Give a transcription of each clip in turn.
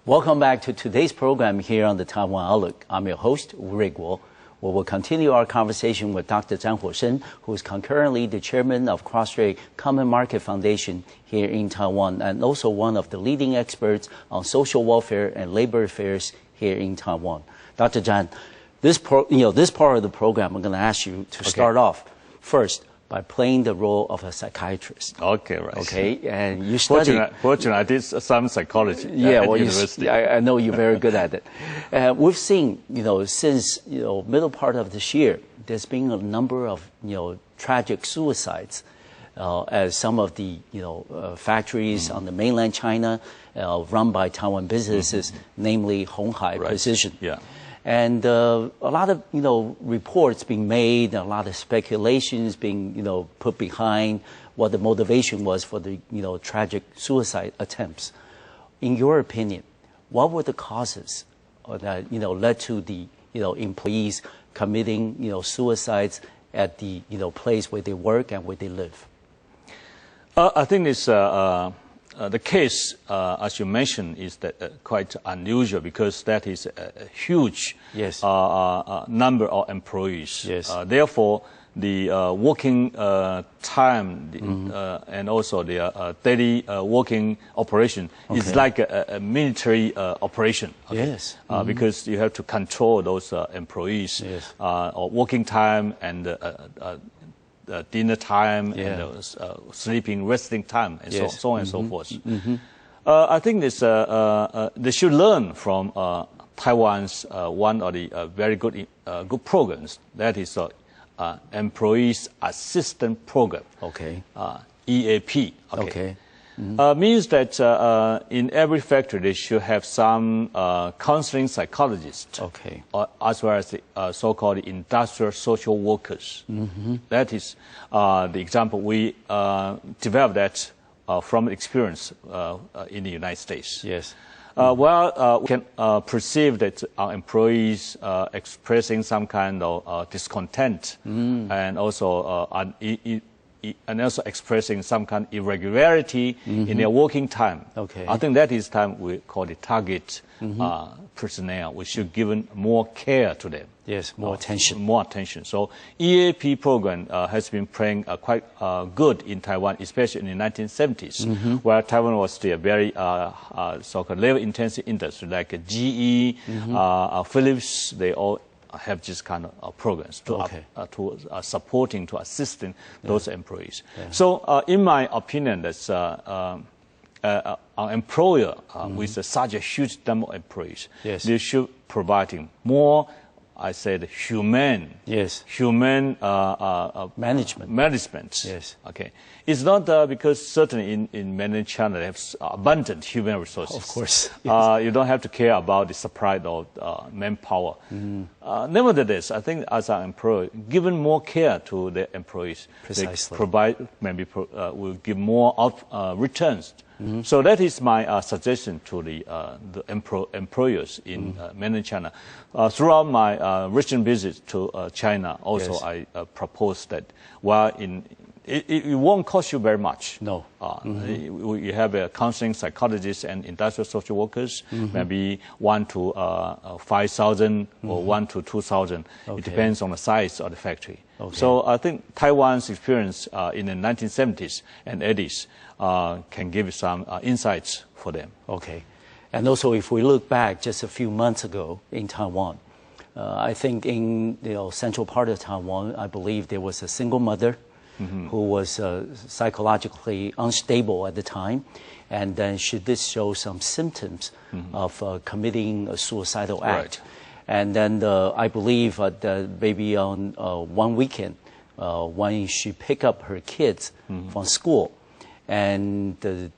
Welcome back to today's program here on the Taiwan Outlook. I'm your host, Wu Ruiguo. We will continue our conversation with Dr. Chan Hou-Sheng, who is concurrently the chairman of Cross-Straits Common Market Foundation here in Taiwan, and also one of the leading experts on social welfare and labor affairs here in Taiwan. Dr. Chan, this part of the program, I'm going to ask you to start off first by playing the role of a psychiatrist. Okay, right. Okay, and you studied. Fortunately, I did some psychology at university. I know you're very good at it. We've seen, since middle part of this year, there's been a number of tragic suicides, as some of the factories on the mainland China, run by Taiwan businesses, namely Hong-Hai Precision. Yeah. And a lot of reports being made, a lot of speculations being put behind what the motivation was for the tragic suicide attempts. In your opinion, what were the causes that led to the employees committing suicides at the place where they work and where they live? I think it's the case, as you mentioned, is that quite unusual because that is a huge number of employees. Yes. Therefore, the working time and also the daily working operation is like a military operation. Okay? Yes. Because you have to control those employees' working time and dinner time and sleeping, resting time, and so on and so forth. I think this, they should learn from Taiwan's one of the very good programs. That is Employees Assistance Program. Okay. EAP. Okay. Means that in every factory they should have some counseling psychologists, as well as the so-called industrial social workers. That is the example we developed that from experience in the United States. Yes. We can perceive that our employees expressing some kind of discontent and also expressing some kind of irregularity in their working time. I think that is time we call the target personnel. We should give more care to them. Yes, more attention. More attention. So EAP program has been playing quite good in Taiwan, especially in the 1970s, where Taiwan was still a very so-called labor-intensive industry, like GE, Philips. They all have this kind of programs to supporting, to assisting those employees. So, in my opinion, that's an employer with such a huge number of employees, they should providing more, I said, human management. Yes. Okay. It's not because certainly in mainland China they have abundant human resources. Of course. You don't have to care about the supply of manpower. Nevertheless, I think as an employer, given more care to the employees, Precisely. they provide will give more returns. So that is my suggestion to the employers in mainland China. Throughout my recent visit to China, also I proposed that while it won't cost you very much. No. You have a counseling psychologist and industrial social workers, maybe 1 to 5,000 or 1 to 2,000. It depends on the size of the factory. So I think Taiwan's experience in the 1970s and 80s can give some insights for them. Okay. And also, if we look back just a few months ago in Taiwan, I think in the central part of Taiwan, I believe there was a single mother who was psychologically unstable at the time, and then she did show some symptoms of committing a suicidal act. And then I believe that maybe on one weekend, when she picked up her kids from school, and the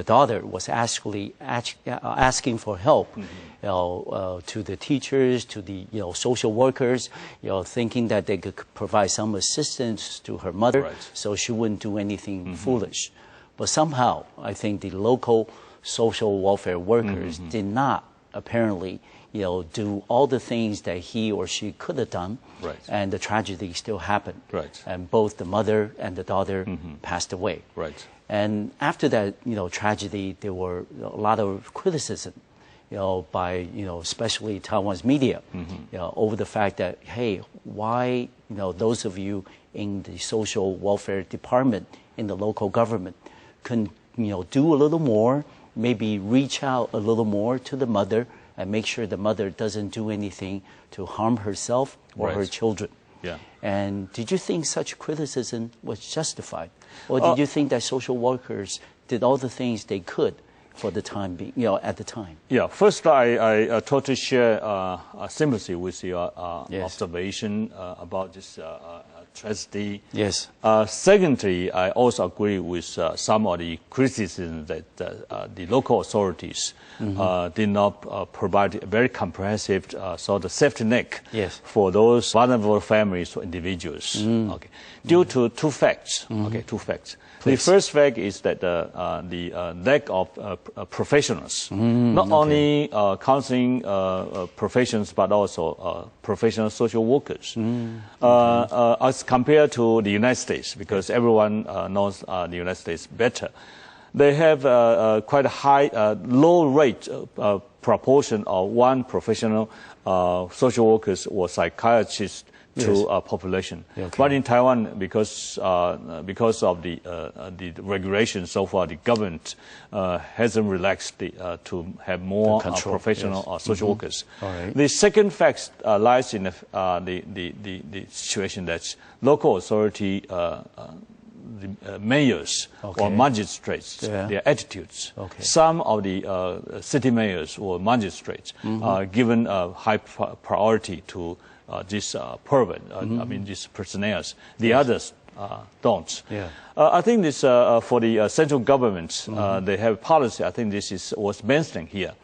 daughter was actually asking for help to the teachers, to the social workers, thinking that they could provide some assistance to her mother, so she wouldn't do anything foolish. But somehow, I think the local social welfare workers did not apparently, do all the things that he or she could have done, right. and the tragedy still happened. Right. And both the mother and the daughter passed away. Right. And after that, tragedy, there were a lot of criticism, by, especially Taiwan's media, over the fact that, hey, why, those of you in the social welfare department in the local government can, do a little more, maybe reach out a little more to the mother and make sure the mother doesn't do anything to harm herself or her children. Yeah. And did you think such criticism was justified? Or did you think that social workers did all the things they could for the time being, at the time? Yeah, first I totally share sympathy with your observation about this tragedy. Yes. Secondly, I also agree with some of the criticism that the local authorities did not provide a very comprehensive sort of safety net for those vulnerable families or individuals. Okay. Due to two facts. Okay, two facts. Please. The first fact is that the lack of professionals, not only counseling professions, but also professional social workers, as compared to the United States, because everyone knows the United States better. They have quite a high, low rate proportion of one professional social workers or psychiatrists to population. Okay. But in Taiwan, because of the regulations so far, the government hasn't relaxed to have more professional social workers. Right. The second fact lies in the situation that local authority the mayors or magistrates, their attitudes. Okay. Some of the city mayors or magistrates are given a high priority to this pervert, I mean, these personnels. The others don't. Yeah. I think this, for the central government, they have a policy, I think this is what's mentioned here,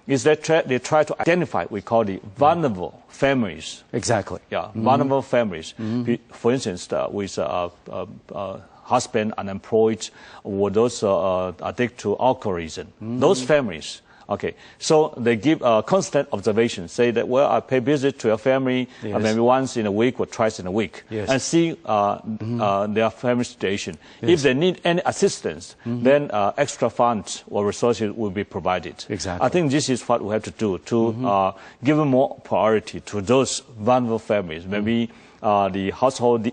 is that they try to identify, we call the vulnerable families. Exactly. Yeah, vulnerable families. For instance, with husband unemployed, or those addicted to alcoholism. Those families. Okay, so they give constant observation, say that, well, I pay visit to your family maybe once in a week or twice in a week, and see their family situation. If they need any assistance, then extra funds or resources will be provided. Exactly. I think this is what we have to do to give more priority to those vulnerable families. Maybe the household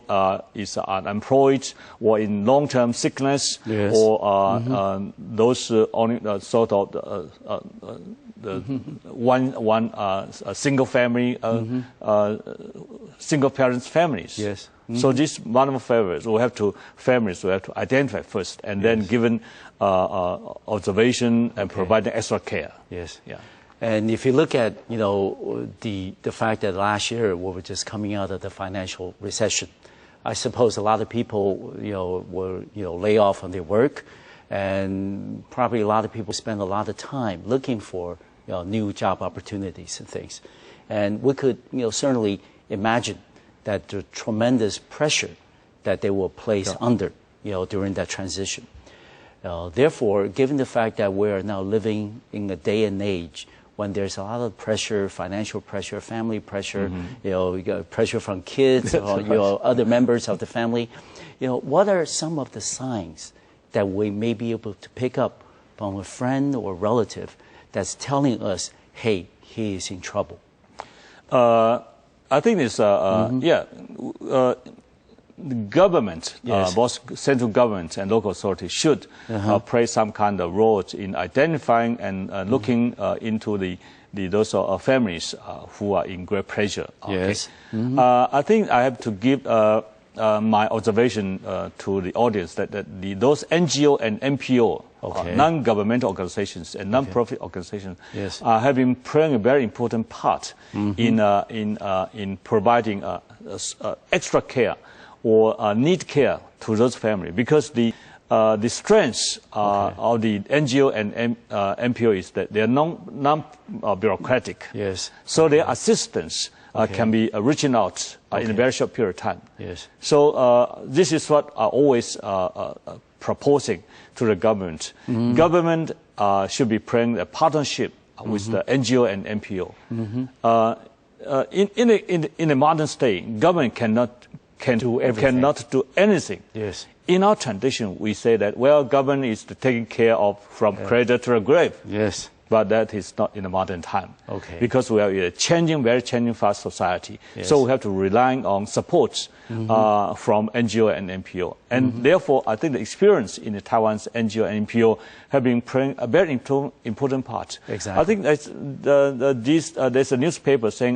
is unemployed or in long-term sickness, or those only sort of single family, single parents families. Yes. So these vulnerable families we have to identify first, and then given observation and providing extra care. Yes. Yeah. And if you look at, the fact that last year we were just coming out of the financial recession, I suppose a lot of people, were, lay off on their work, and probably a lot of people spend a lot of time looking for, new job opportunities and things. And we could, certainly imagine that the tremendous pressure that they were placed under, during that transition. Therefore, given the fact that we are now living in a day and age when there's a lot of pressure, financial pressure, family pressure, you got pressure from kids, or, other members of the family, what are some of the signs that we may be able to pick up from a friend or relative that's telling us, hey, he is in trouble? I think it's, the government, both central government and local authorities, should play some kind of role in identifying and looking into those families who are in great pressure. Okay? Yes. I think I have to give my observation to the audience that those NGO and NPO, non-governmental organizations and non-profit organizations, have been playing a very important part in providing extra care or need care to those families, because the strength of the NGO and NPO is that they are non-bureaucratic. Yes. So their assistance can be reaching out in a very short period of time. Yes. So this is what I always proposing to the government. Government should be playing a partnership with the NGO and NPO. In the modern state, government cannot do anything. Yes. In our tradition, we say that, well, government is taking care of from cradle to the grave. Yes. But that is not in the modern time. Okay. Because we are in a very changing fast society. Yes. So we have to rely on supports from NGO and NPO. And therefore, I think the experience in the Taiwan's NGO and NPO have been playing a very important part. Exactly. I think there's a newspaper saying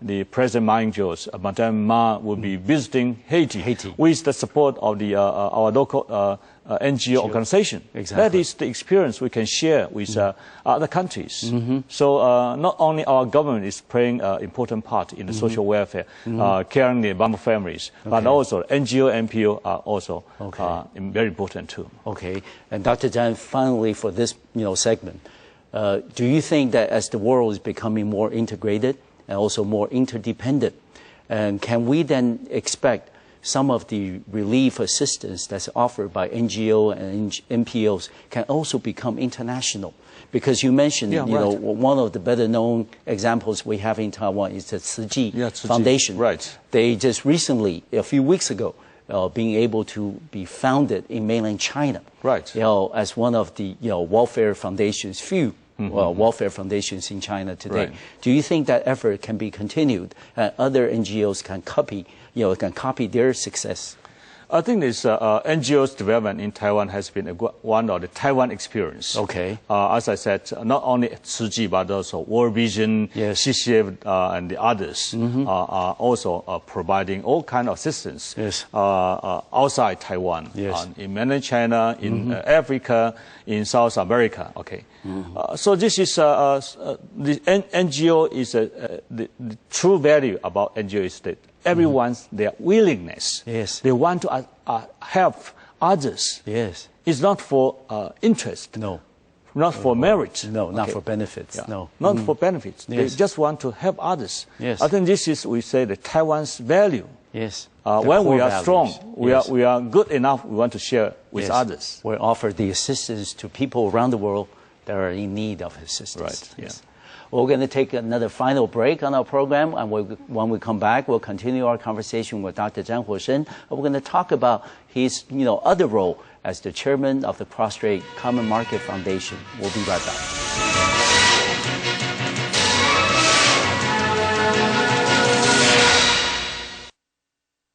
the President Ma Ying-jeou's Madame Ma will be visiting Haiti with the support of our local NGO organization. Exactly. That is the experience we can share with other countries. So not only our government is playing an important part in the social welfare, caring the vulnerable families, but also NGO, NPO are also very important too. Okay. And Dr. Chan, finally for this segment, do you think that as the world is becoming more integrated and also more interdependent, and can we then expect some of the relief assistance that's offered by NGO and NPOs can also become international? Because you mentioned, one of the better known examples we have in Taiwan is the Tzu Chi Foundation. Right. They just recently, a few weeks ago, being able to be founded in mainland China. Right. As one of the welfare foundations, welfare foundations in China today. Right. Do you think that effort can be continued and other NGOs can copy their success? I think this NGO's development in Taiwan has been one of the Taiwan experience. Okay. As I said, not only Tzu Chi, but also World Vision, CCF, and the others are also providing all kinds of assistance outside Taiwan, in mainland China, in Africa, in South America. Okay. So this is the NGO is the true value about NGO is that everyone's their willingness. Yes. They want to help others. Yes. It's not for interest. No. Not for merit. No, not for benefits. Yeah. No. Not for benefits. Yes. They just want to help others. Yes. I think this is, we say, the Taiwan's value. Yes. When we are strong, values. we are good enough, we want to share with others. We offer the assistance to people around the world that are in need of assistance. Right. Yes. We're going to take another final break on our program, and when we come back, we'll continue our conversation with Dr. Chan Hou-Sheng. We're going to talk about his, other role as the chairman of the Cross-Straits Common Market Foundation. We'll be right back.